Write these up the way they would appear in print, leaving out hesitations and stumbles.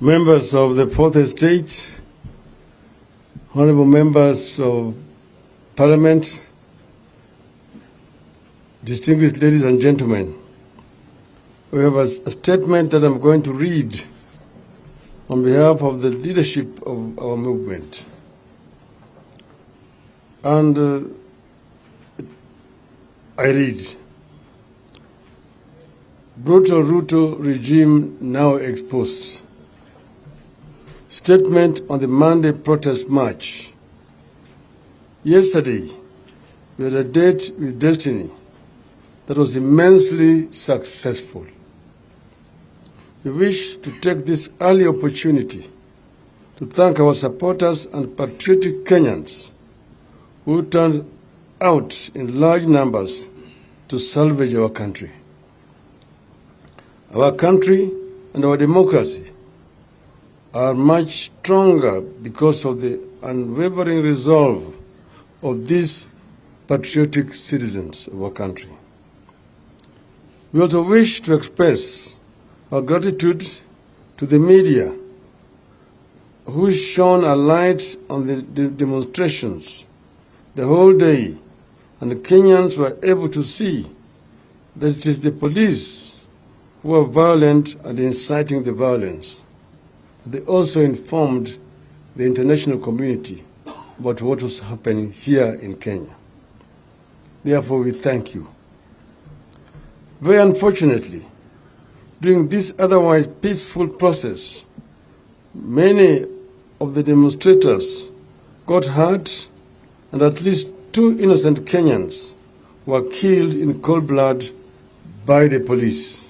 Members of the Fourth Estate, honorable members of Parliament, distinguished ladies and gentlemen, we have a statement that I'm going to read on behalf of the leadership of our movement. And I read, brutal Ruto regime now exposed. Statement on the Monday protest march. Yesterday, we had a date with destiny that was immensely successful. We wish to take this early opportunity to thank our supporters and patriotic Kenyans who turned out in large numbers to salvage our country. Our country and our democracy are much stronger because of the unwavering resolve of these patriotic citizens of our country. We also wish to express our gratitude to the media who shone a light on the demonstrations the whole day, and the Kenyans were able to see that it is the police who are violent and inciting the violence. They also informed the international community about what was happening here in Kenya. Therefore, we thank you. Very unfortunately, during this otherwise peaceful process, many of the demonstrators got hurt, and at least 2 innocent Kenyans were killed in cold blood by the police.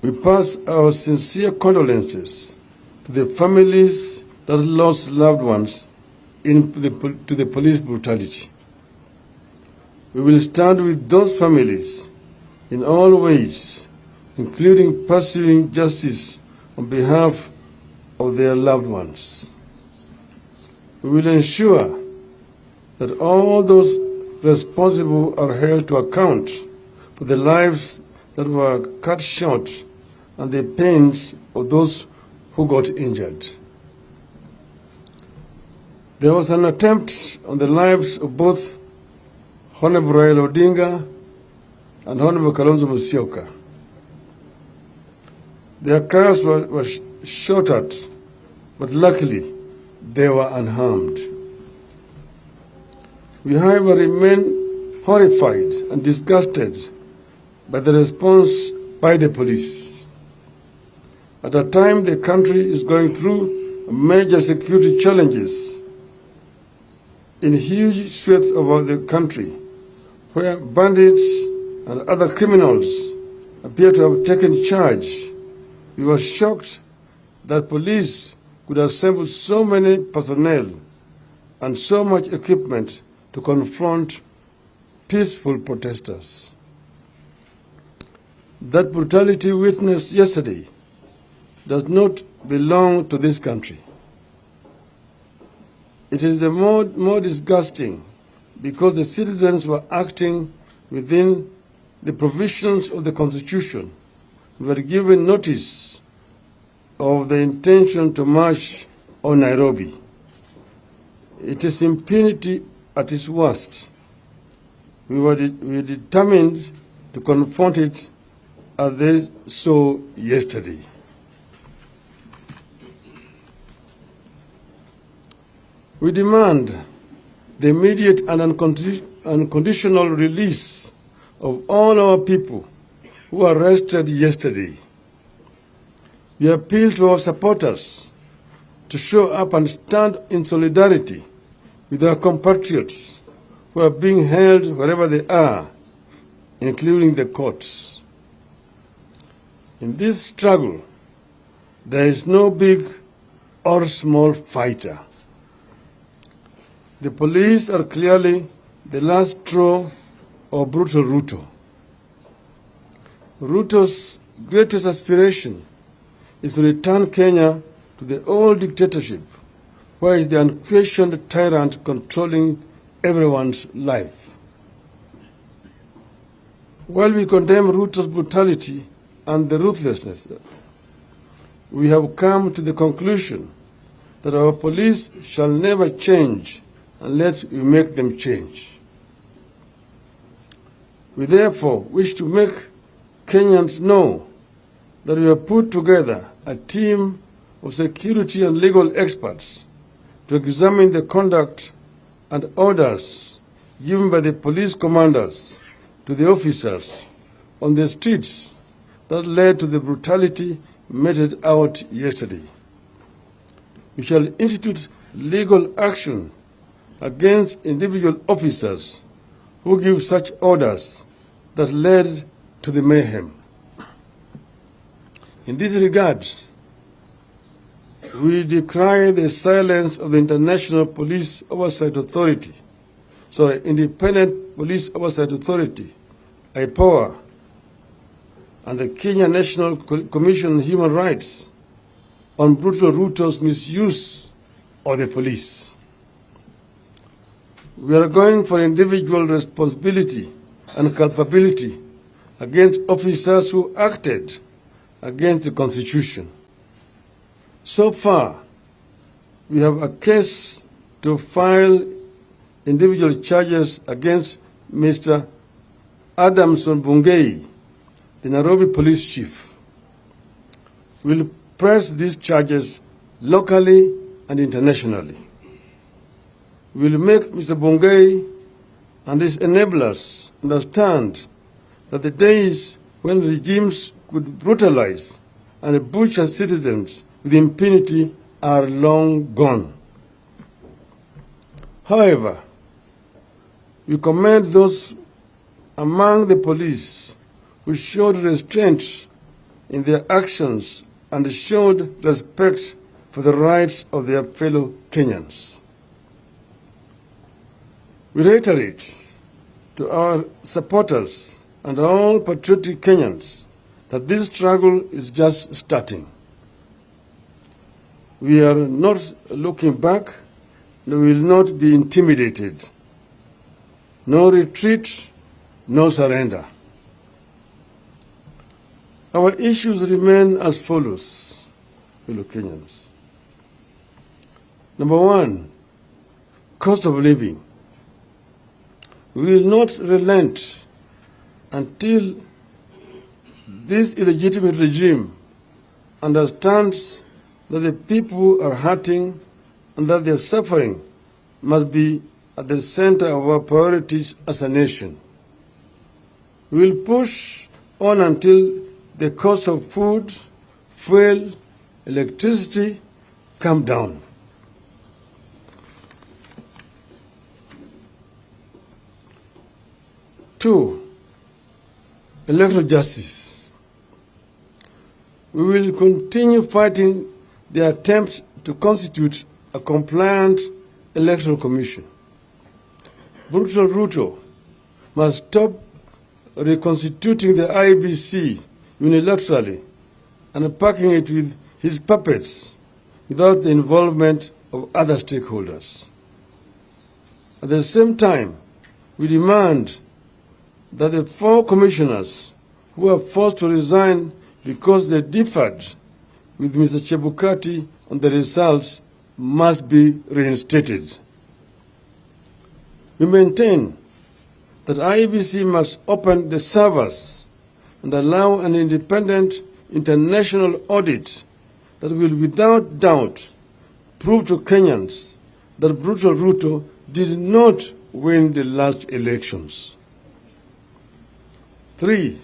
We pass our sincere condolences to the families that lost loved ones to the police brutality. We will stand with those families in all ways, including pursuing justice on behalf of their loved ones. We will ensure that all those responsible are held to account for the lives that were cut short and the pains of those who got injured. There was an attempt on the lives of both Honorable Raila Odinga and Honorable Kalonzo Musyoka. Their cars were shot at, but luckily they were unharmed. We, however, remain horrified and disgusted by the response by the police. At a time the country is going through major security challenges in huge swaths of the country, where bandits and other criminals appear to have taken charge, we were shocked that police could assemble so many personnel and so much equipment to confront peaceful protesters. That brutality witnessed yesterday does not belong to this country. It is the more disgusting because the citizens were acting within the provisions of the Constitution and were given notice of the intention to march on Nairobi. It is impunity at its worst. We were determined to confront it as they saw yesterday. We demand the immediate and unconditional release of all our people who were arrested yesterday. We appeal to our supporters to show up and stand in solidarity with our compatriots who are being held wherever they are, including the courts. In this struggle, there is no big or small fighter. The police are clearly the last straw of brutal Ruto. Ruto's greatest aspiration is to return Kenya to the old dictatorship, where he is the unquestioned tyrant controlling everyone's life. While we condemn Ruto's brutality and the ruthlessness, we have come to the conclusion that our police shall never change unless we make them change. We therefore wish to make Kenyans know that we have put together a team of security and legal experts to examine the conduct and orders given by the police commanders to the officers on the streets that led to the brutality meted out yesterday. We shall institute legal action against individual officers who give such orders that led to the mayhem. In this regard, we decry the silence of the Independent Police Oversight Authority, IPOA, and the Kenya National Commission on Human Rights on brutal Ruto's misuse of the police. We are going for individual responsibility and culpability against officers who acted against the Constitution. So far, we have a case to file individual charges against Mr. Adamson Bungei, the Nairobi police chief. We'll press these charges locally and internationally. We'll make Mr. Bungei and his enablers understand that the days when regimes could brutalize and butcher citizens with impunity are long gone. However, we commend those among the police who showed restraint in their actions and showed respect for the rights of their fellow Kenyans. We reiterate to our supporters and all patriotic Kenyans that this struggle is just starting. We are not looking back, and we will not be intimidated. No retreat, no surrender. Our issues remain as follows, fellow Kenyans. Number one, cost of living. We will not relent until this illegitimate regime understands that the people are hurting and that their suffering must be at the center of our priorities as a nation. We will push on until the cost of food, fuel, electricity come down. Two, electoral justice. We will continue fighting the attempt to constitute a compliant electoral commission. Brutal Ruto must stop reconstituting the IEBC unilaterally and packing it with his puppets without the involvement of other stakeholders. At the same time, we demand that the 4 commissioners who are forced to resign because they differed with Mr. Chebukati on the results must be reinstated. We maintain that IEBC must open the servers and allow an independent international audit that will without doubt prove to Kenyans that brutal Ruto did not win the last elections. 3,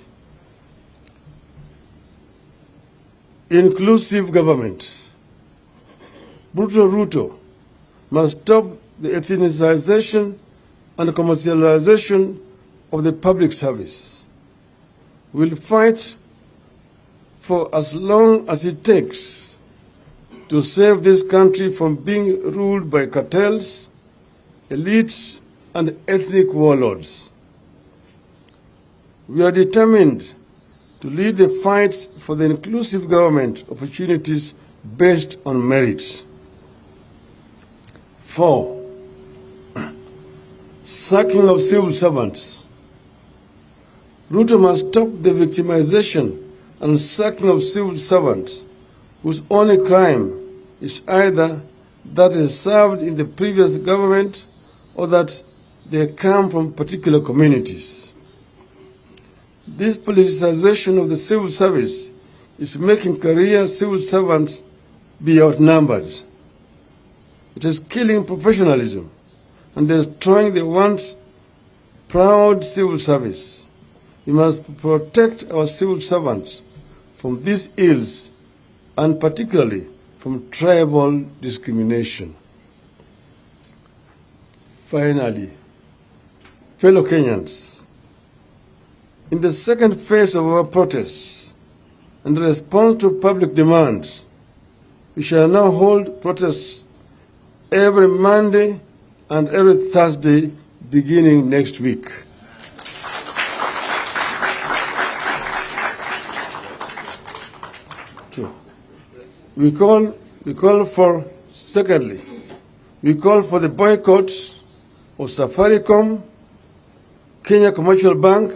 inclusive government. Brutal Ruto must stop the ethnicization and commercialization of the public service. We'll fight for as long as it takes to save this country from being ruled by cartels, elites, and ethnic warlords. We are determined to lead the fight for the inclusive government opportunities based on merit. 4, sacking of civil servants. Ruto must stop the victimization and sacking of civil servants whose only crime is either that they served in the previous government or that they come from particular communities. This politicization of the civil service is making career civil servants be outnumbered. It is killing professionalism and destroying the once proud civil service. We must protect our civil servants from these ills and particularly from tribal discrimination. Finally, fellow Kenyans, in the second phase of our protests, in response to public demands, we shall now hold protests every Monday and every Thursday beginning next week. We call for, secondly, we call for the boycott of Safaricom, Kenya Commercial Bank,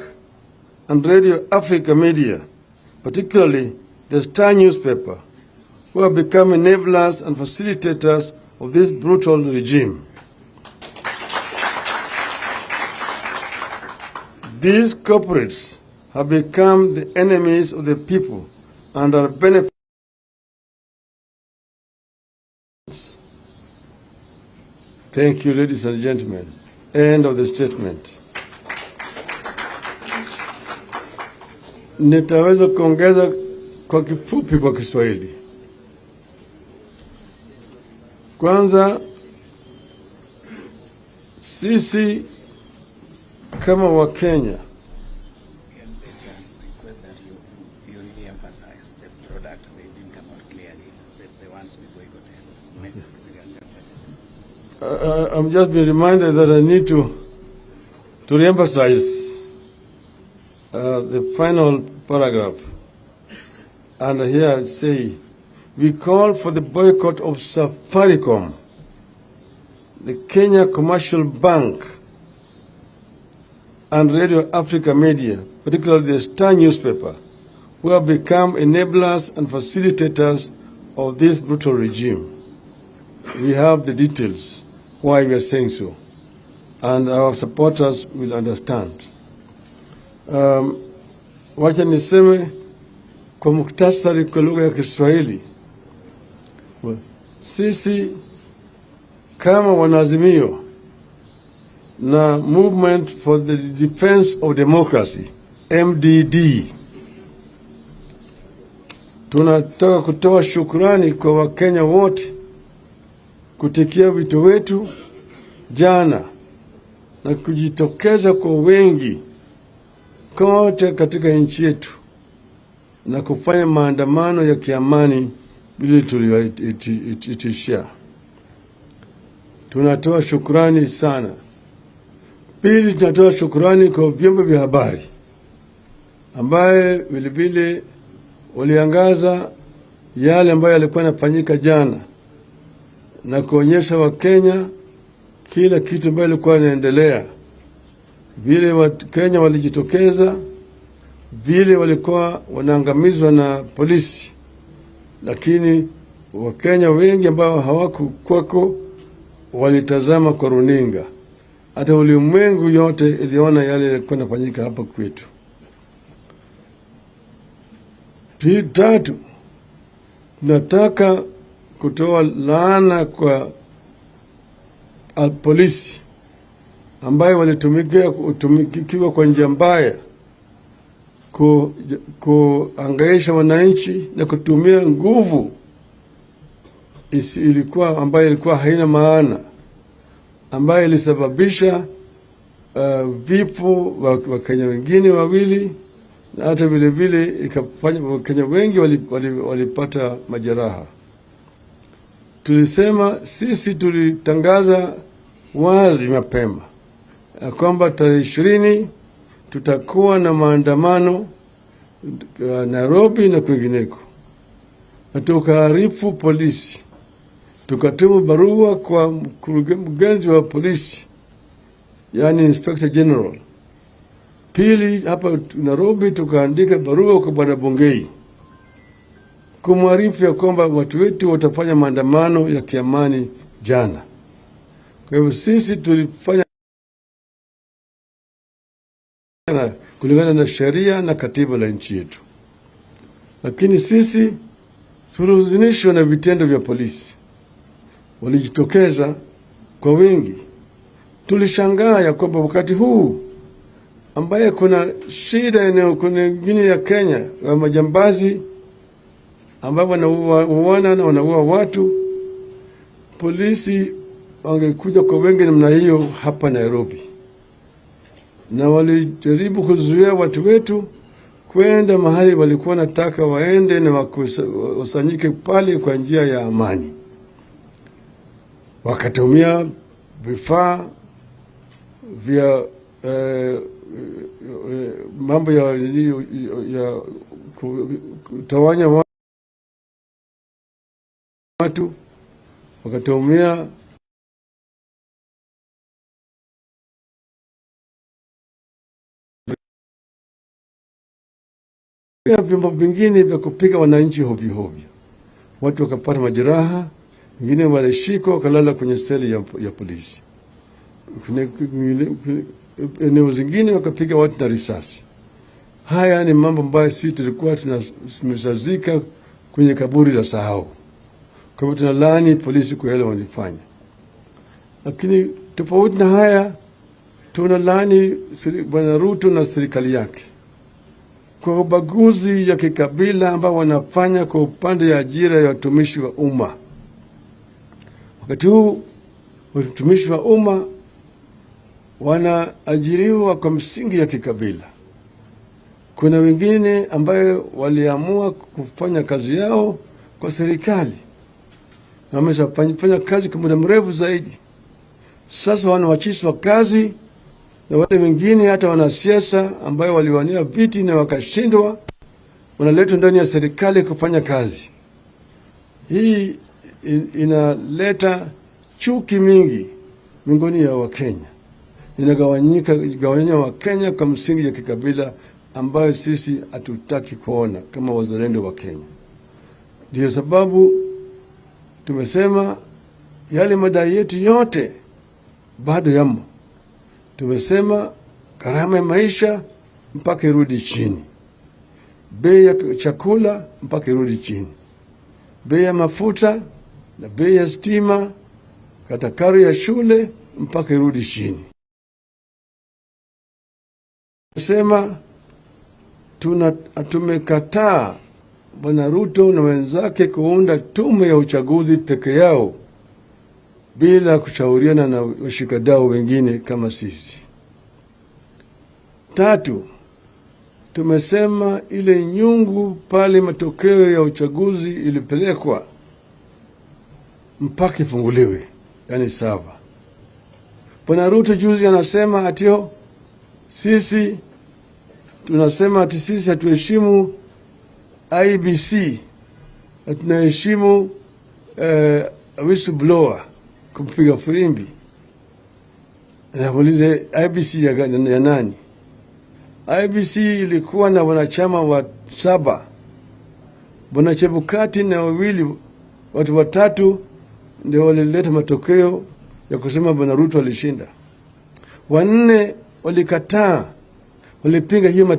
and Radio Africa Media, particularly the Star newspaper, who have become enablers and facilitators of this brutal regime. These corporates have become the enemies of the people and are benefiting. Thank you, ladies and gentlemen. End of the statement. Nitaweza kuongeza kwa kifupi kwa Kiswahili. Kwanza, sisi kama Wakenya I'm just being reminded that I need to re-emphasize the final paragraph. And here I say, we call for the boycott of Safaricom, the Kenya Commercial Bank, and Radio Africa Media, particularly the Star newspaper, who have become enablers and facilitators of this brutal regime. We have the details why we are saying so, and our supporters will understand. Wacha niseme kwa muktasari kwa lugha ya Kiswahili. Sisi kama wanazimio na Movement for the Defense of Democracy, MDD, tunataka kutoa shukrani kwa Wakenya wote kutikia wito wetu jana na kujitokeza kwa wengi kote katika nchi yetu na kufanya maandamano ya kiamani bila tuliyoitishia. Tunatoa shukrani sana. Pili, tunatoa shukrani kwa vyombo vya habari ambaye vilevile waliangaza yale ambayo yalikuwa yanafanyika jana na kuonyesha Wakenya kila kitu ambayo ilikuwa inaendelea. Vile Wakenya walijitokeza, vile walikuwa wanaangamizwa na polisi, lakini Wakenya wengi ambao hawakukwako walitazama kwa runinga. Hata ulimwengu yote iliona yale yalikuwa yanafanyika hapa kwetu. Tatu, nataka kutoa laana kwa polisi ambayo walitumikiwa kwa njia mbaya kuangaisha wananchi na kutumia nguvu ambayo ilikuwa haina maana, ambayo ilisababisha vifo wa Kenya wengine wawili, na hata vile vile ikafanya Wakenya wengi walipata majeraha. Tulisema sisi tulitangaza wazi mapema kwamba tarehe 20 tutakuwa na maandamano Nairobi na kwingineko. Na tukaarifu polisi, tukatuma barua kwa mkurugenzi wa polisi, yani Inspector General. Pili, hapa Nairobi tukaandika barua kwa Bwana Bungei kumwarifu ya kwamba watu wetu watafanya maandamano ya kiamani jana. Kwa hivyo sisi tulifanya kulingana na sheria na katiba la nchi yetu, lakini sisi tulihuzunishwa na vitendo vya polisi. Walijitokeza kwa wingi. Tulishangaa ya kwamba wakati huu ambaye kuna shida eneo nyingine ya Kenya ya majambazi ambao wanauana na wanaua watu, polisi wangekuja kwa wengi namna hiyo hapa Nairobi, na walijaribu kuzuia watu wetu kwenda mahali walikuwa nataka waende na wakusanyike pale kwa njia ya amani. Wakatumia vifaa vya mambo ya kutawanya watu, wakatumia vyombo vingine vya kupiga wananchi hovyo hovyo. Watu wakapata majeraha, wengine walishikwa wakalala kwenye seli ya polisi. Eneo zingine wakapiga watu na risasi. Haya ni mambo ambayo sisi tulikuwa tumesazika kwenye kaburi la sahau. Kwa hivyo tunalaani polisi kwa yale walifanya. Lakini tofauti na haya, tunalaani Bwana Ruto na serikali yake kwa ubaguzi ya kikabila ambao wanafanya kwa upande ya ajira ya watumishi wa umma. Wakati huu watumishi wa umma wanaajiriwa kwa msingi ya kikabila. Kuna wengine ambayo waliamua kufanya kazi yao kwa serikali na wameshafanya kazi kwa muda mrefu zaidi. Sasa wanawachishwa kazi, na wale wengine hata wanasiasa ambayo waliwania viti na wakashindwa wanaletwa ndani ya serikali kufanya kazi. Hii inaleta chuki mingi miongoni ya Wakenya. Inagawanya Wakenya kwa msingi ya kikabila ambayo sisi hatutaki kuona kama wazalendo wa Kenya. Ndio sababu tumesema yale madai yetu yote bado yamo. Tumesema gharama ya maisha mpaka irudi chini, bei ya chakula mpaka irudi chini, bei ya mafuta na bei ya stima, kata karo ya shule mpaka irudi chini. Tumesema tumekataa Bwana Ruto na wenzake kuunda tume ya uchaguzi peke yao bila kushauriana na washikadau wengine kama sisi. 3, tumesema ile nyungu pale matokeo ya uchaguzi ilipelekwa mpaka ifunguliwe, yani sava. Bwana Ruto juzi anasema atio sisi tunasema ati sisi hatuheshimu IBC, tunaheshimu whistleblower kupiga firimbi. Namuulize IBC ya nani? IBC ilikuwa na wanachama wa 7. Bwana Chebukati na watu watatu ndio walileta matokeo ya kusema Bwana Ruto alishinda. 4 walikataa, walipinga hiyo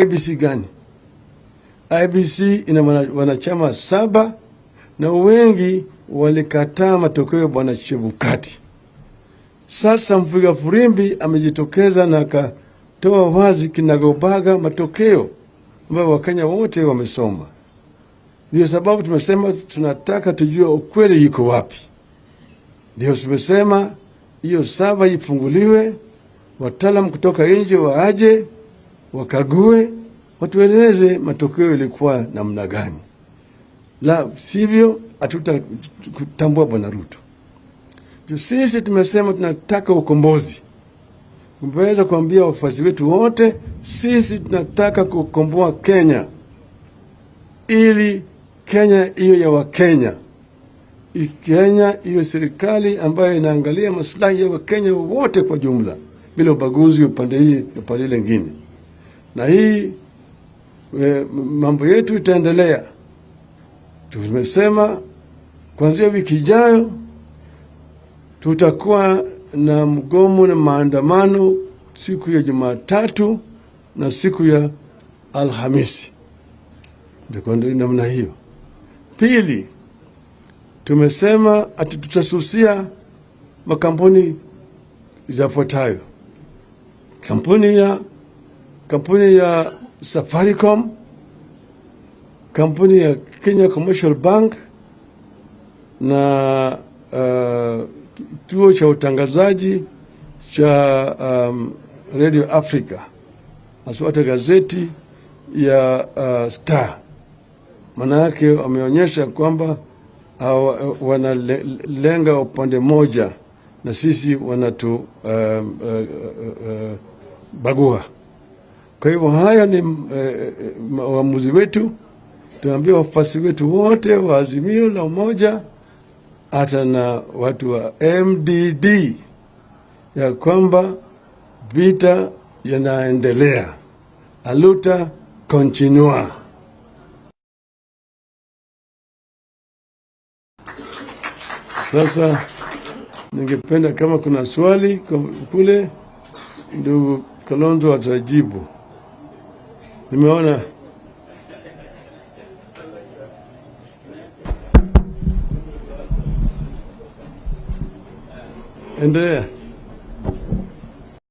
IBC gani? IBC ina wanachama 7 na wengi walikataa matokeo ya Bwana Chebukati. Sasa mpiga firimbi amejitokeza na akatoa wazi kinagobaga matokeo ambayo Wakenya wote wamesoma. Ndio sababu tumesema tunataka tujue ukweli iko wapi. Ndio tumesema hiyo sava ifunguliwe, wataalamu kutoka nje waaje, wakague, watueleze matokeo ilikuwa namna gani. La sivyo hatutatambua Bwana Ruto. Sisi tumesema tunataka ukombozi. Tumeweza kuambia wafuasi wetu wote, sisi tunataka kukomboa Kenya, ili Kenya hiyo ya Wakenya. Kenya hiyo serikali ambayo inaangalia maslahi ya Wakenya wote kwa jumla, bila ubaguzi upande hii na upande lingine. Na hii mambo yetu itaendelea. Tumesema kuanzia wiki ijayo tutakuwa na mgomo na maandamano siku ya Jumatatu na siku ya Alhamisi. Ndio namna hiyo. Pili, tumesema ati tutasusia makampuni yafuatayo. Kampuni ya Safaricom, kampuni ya Kenya Commercial Bank na kituo cha utangazaji cha Radio Africa, aswata gazeti ya Star. Maana yake wameonyesha kwamba wanalenga upande moja na sisi wanatu bagua. Kwa hivyo haya ni uamuzi wetu. Tunaambia wafuasi wetu wote wa Azimio la Umoja, hata na watu wa MDD, ya kwamba vita yanaendelea, aluta continua. Sasa ningependa kama kuna swali kule, ndugu Kalonzo atajibu. Nimeona endelea.